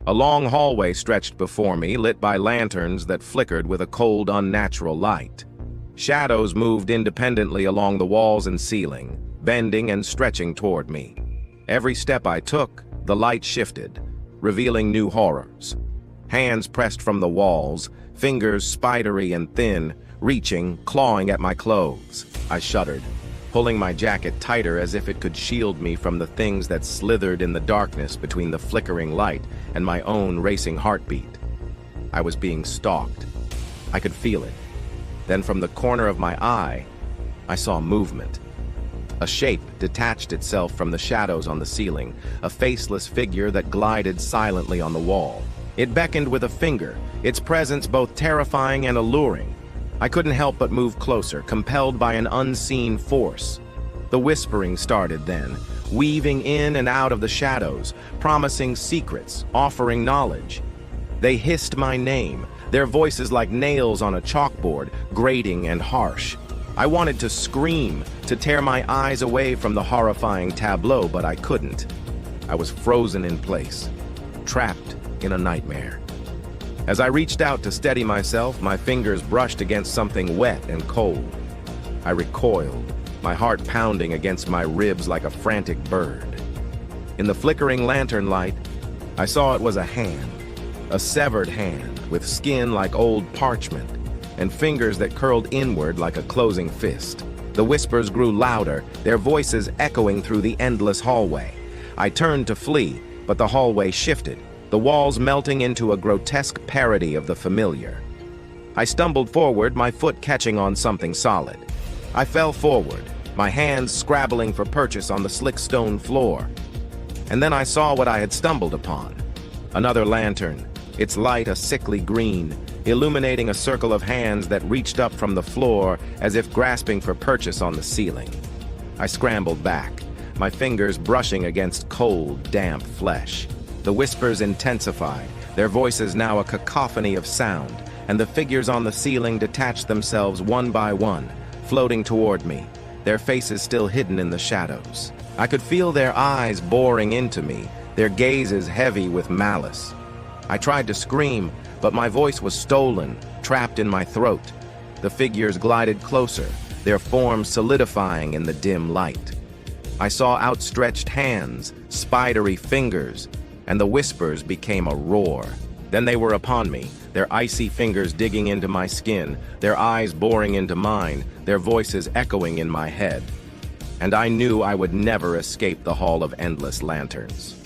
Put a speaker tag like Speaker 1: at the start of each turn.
Speaker 1: A long hallway stretched before me, lit by lanterns that flickered with a cold, unnatural light. Shadows moved independently along the walls and ceiling, bending and stretching toward me. Every step I took, the light shifted, revealing new horrors. Hands pressed from the walls, fingers spidery and thin, reaching, clawing at my clothes. I shuddered, pulling my jacket tighter as if it could shield me from the things that slithered in the darkness between the flickering light and my own racing heartbeat. I was being stalked. I could feel it. Then from the corner of my eye, I saw movement. A shape detached itself from the shadows on the ceiling, a faceless figure that glided silently on the wall. It beckoned with a finger, its presence both terrifying and alluring. I couldn't help but move closer, compelled by an unseen force. The whispering started then, weaving in and out of the shadows, promising secrets, offering knowledge. They hissed my name, their voices like nails on a chalkboard, grating and harsh. I wanted to scream, to tear my eyes away from the horrifying tableau, but I couldn't. I was frozen in place, trapped in a nightmare. As I reached out to steady myself, my fingers brushed against something wet and cold. I recoiled, my heart pounding against my ribs like a frantic bird. In the flickering lantern light, I saw it was a hand, a severed hand with skin like old parchment, and fingers that curled inward like a closing fist. The whispers grew louder, their voices echoing through the endless hallway. I turned to flee, but the hallway shifted, the walls melting into a grotesque parody of the familiar. I stumbled forward, my foot catching on something solid. I fell forward, my hands scrabbling for purchase on the slick stone floor. And then I saw what I had stumbled upon. Another lantern, its light a sickly green, illuminating a circle of hands that reached up from the floor as if grasping for purchase on the ceiling. I scrambled back, my fingers brushing against cold, damp flesh. The whispers intensified, their voices now a cacophony of sound, and the figures on the ceiling detached themselves one by one, floating toward me, their faces still hidden in the shadows. I could feel their eyes boring into me, their gazes heavy with malice. I tried to scream, but my voice was stolen, trapped in my throat. The figures glided closer, their forms solidifying in the dim light. I saw outstretched hands, spidery fingers, and the whispers became a roar. Then they were upon me, their icy fingers digging into my skin, their eyes boring into mine, their voices echoing in my head. And I knew I would never escape the Hall of Endless Lanterns.